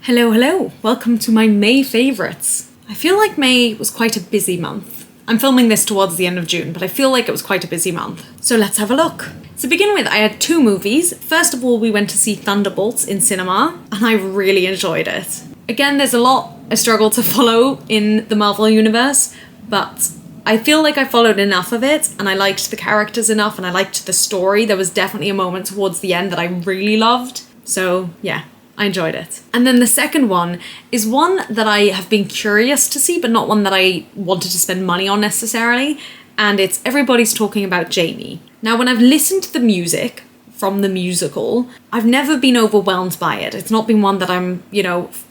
Hello, hello. Welcome to my May favourites. I feel like May was quite a busy month. I'm filming this towards the end of June, but I feel like it was quite a busy month. So let's have a look. To begin with, I had two movies. First of all, we went to see Thunderbolts in cinema, and I really enjoyed it. Again, there's a lot I struggle to follow in the Marvel universe, but I feel like I followed enough of it, and I liked the characters enough, and I liked the story. There was definitely a moment towards the end that I really loved. So yeah, I enjoyed it. And then the second one is one that I have been curious to see, but not one that I wanted to spend money on necessarily. And it's Everybody's Talking About Jamie. Now, when I've listened to the music from the musical, I've never been overwhelmed by it. It's not been one that I'm,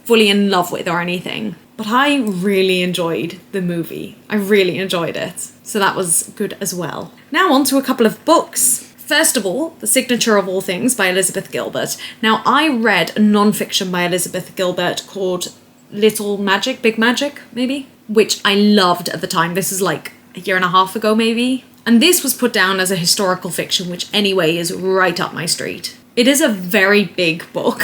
fully in love with or anything. But I really enjoyed the movie. I really enjoyed it. So that was good as well. Now on to a couple of books. First of all, The Signature of All Things by Elizabeth Gilbert. Now, I read a non-fiction by Elizabeth Gilbert called Little Magic, Big Magic, maybe? Which I loved at the time. This is like a year and a half ago, maybe? And this was put down as a historical fiction, which anyway is right up my street. It is a very big book.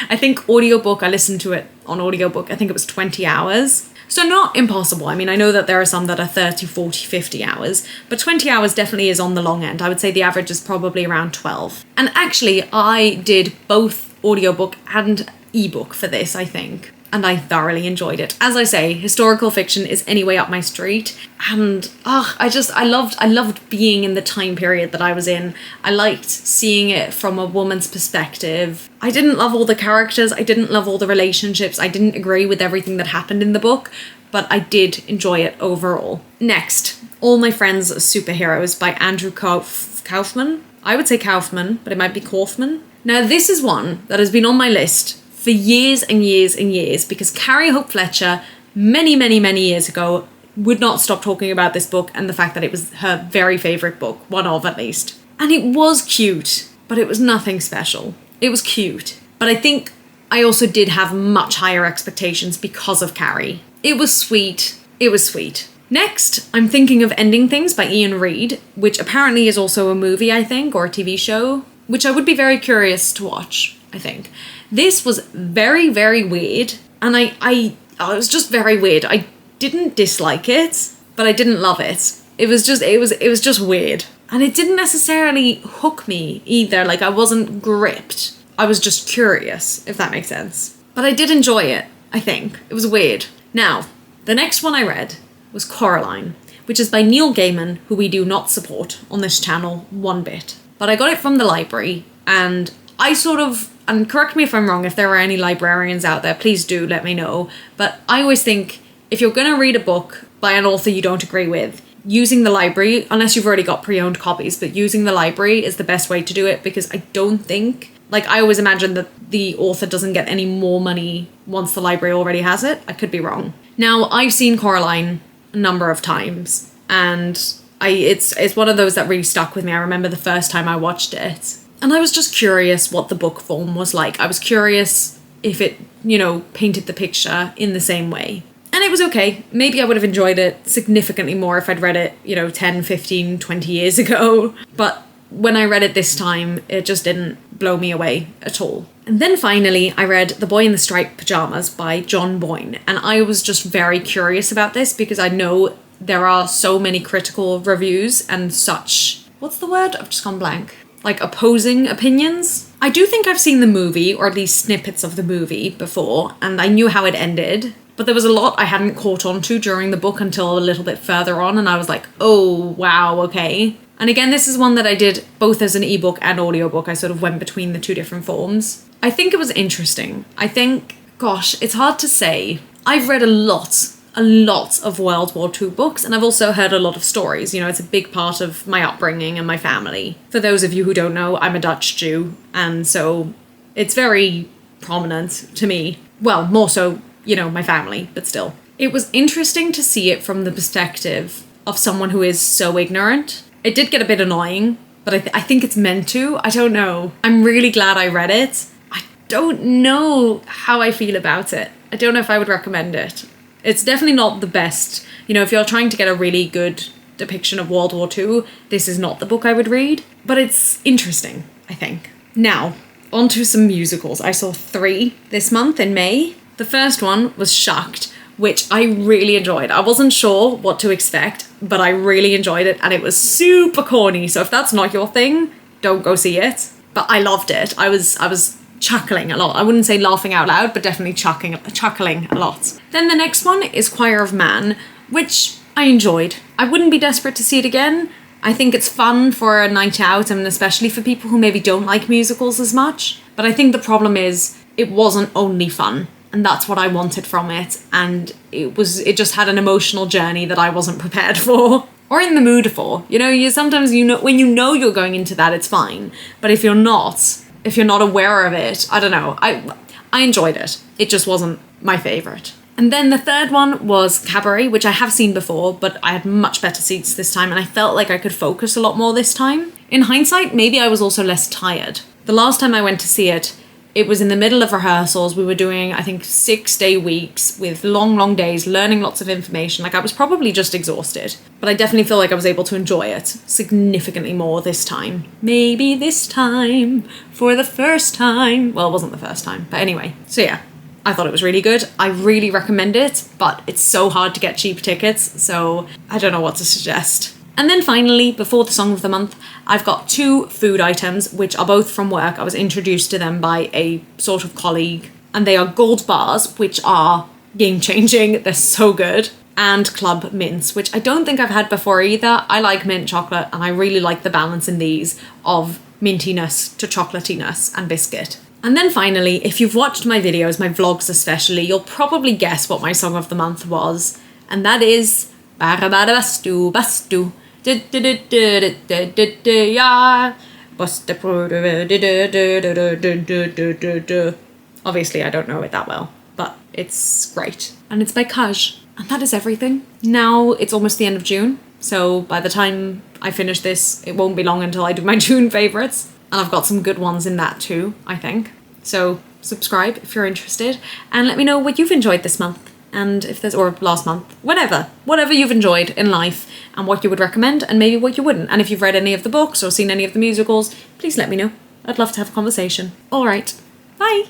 I think I listened to it on audiobook, I think it was 20 hours. So not impossible. I mean, I know that there are some that are 30, 40, 50 hours, but 20 hours definitely is on the long end. I would say the average is probably around 12. And actually, I did both audiobook and ebook for this, I think. And I thoroughly enjoyed it. As I say, historical fiction is anyway up my street. And I loved being in the time period that I was in. I liked seeing it from a woman's perspective. I didn't love all the characters. I didn't love all the relationships. I didn't agree with everything that happened in the book, but I did enjoy it overall. Next, All My Friends Are Superheroes by Andrew Kaufman. I would say Kaufman, but it might be Kaufman. Now, this is one that has been on my list for years and years and years, because Carrie Hope Fletcher, many, many, many years ago, would not stop talking about this book and the fact that it was her very favourite book, one of at least. And it was cute, but it was nothing special. It was cute. But I think I also did have much higher expectations because of Carrie. It was sweet. It was sweet. Next, I'm thinking of Ending Things by Ian Reid, which apparently is also a movie, I think, or a TV show, which I would be very curious to watch, I think. This was very, very weird, and it was just very weird. I didn't dislike it, but I didn't love it. It was just weird. And it didn't necessarily hook me either, like I wasn't gripped. I was just curious, if that makes sense. But I did enjoy it, I think. It was weird. Now, the next one I read was Coraline, which is by Neil Gaiman, who we do not support on this channel one bit. But I got it from the library, and and correct me if I'm wrong, if there are any librarians out there, please do let me know. But I always think if you're going to read a book by an author you don't agree with, using the library, unless you've already got pre-owned copies, but using the library is the best way to do it, because I don't think, I always imagine that the author doesn't get any more money once the library already has it. I could be wrong. Now, I've seen Coraline a number of times, and it's one of those that really stuck with me. I remember the first time I watched it. And I was just curious what the book form was like. I was curious if it, painted the picture in the same way. And it was okay. Maybe I would have enjoyed it significantly more if I'd read it, 10, 15, 20 years ago. But when I read it this time, it just didn't blow me away at all. And then finally, I read The Boy in the Striped Pajamas by John Boyne. And I was just very curious about this because I know there are so many critical reviews and such... What's the word? I've just gone blank. Opposing opinions. I do think I've seen the movie, or at least snippets of the movie before, and I knew how it ended, but there was a lot I hadn't caught on to during the book until a little bit further on, and I was like, oh, wow, okay. And again, this is one that I did both as an ebook and audiobook. I sort of went between the two different forms. I think it was interesting. I think, gosh, it's hard to say. I've read a lot of World War II books, and I've also heard a lot of stories. It's a big part of my upbringing and my family. For those of you who don't know, I'm a Dutch Jew, and so it's very prominent to me. Well, more so, my family, but still. It was interesting to see it from the perspective of someone who is so ignorant. It did get a bit annoying, but I think it's meant to. I don't know. I'm really glad I read it. I don't know how I feel about it. I don't know if I would recommend it. It's definitely not the best. If you're trying to get a really good depiction of World War II, this is not the book I would read. But it's interesting, I think. Now, on to some musicals. I saw 3 this month in May. The first one was Shocked, which I really enjoyed. I wasn't sure what to expect, but I really enjoyed it, and it was super corny. So if that's not your thing, don't go see it. But I loved it. I was chuckling a lot. I wouldn't say laughing out loud, but definitely chuckling a lot. Then the next one is Choir of Man, which I enjoyed. I wouldn't be desperate to see it again. I think it's fun for a night out, and especially for people who maybe don't like musicals as much. But I think the problem is it wasn't only fun, and that's what I wanted from it. And it just had an emotional journey that I wasn't prepared for or in the mood for. You sometimes when you're going into that, it's fine. But if you're not aware of it, I don't know. I enjoyed it. It just wasn't my favourite. And then the third one was Cabaret, which I have seen before, but I had much better seats this time, and I felt like I could focus a lot more this time. In hindsight, maybe I was also less tired. The last time I went to see it, it was in the middle of rehearsals. We were doing, I think, 6-day weeks with long days, learning lots of information. Like, I was probably just exhausted, but I definitely feel like I was able to enjoy it significantly more this time. Maybe this time, for the first time. Well, it wasn't the first time, but anyway. So yeah, I thought it was really good. I really recommend it, but it's so hard to get cheap tickets, so I don't know what to suggest. And then finally, before the Song of the Month, I've got 2 food items, which are both from work. I was introduced to them by a sort of colleague. And they are gold bars, which are game-changing. They're so good. And club mints, which I don't think I've had before either. I like mint chocolate, and I really like the balance in these of mintiness to chocolatiness and biscuit. And then finally, if you've watched my videos, my vlogs especially, you'll probably guess what my Song of the Month was. And that is Barabastu Bastu. Yeah. Obviously, I don't know it that well, but it's great. And it's by Kaj. And that is everything. Now it's almost the end of June, so by the time I finish this, it won't be long until I do my June favourites. And I've got some good ones in that too, I think. So subscribe if you're interested, and let me know what you've enjoyed this month. And if there's, or last month, whatever you've enjoyed in life, and what you would recommend, and maybe what you wouldn't. And if you've read any of the books or seen any of the musicals, please let me know. I'd love to have a conversation. All right, bye.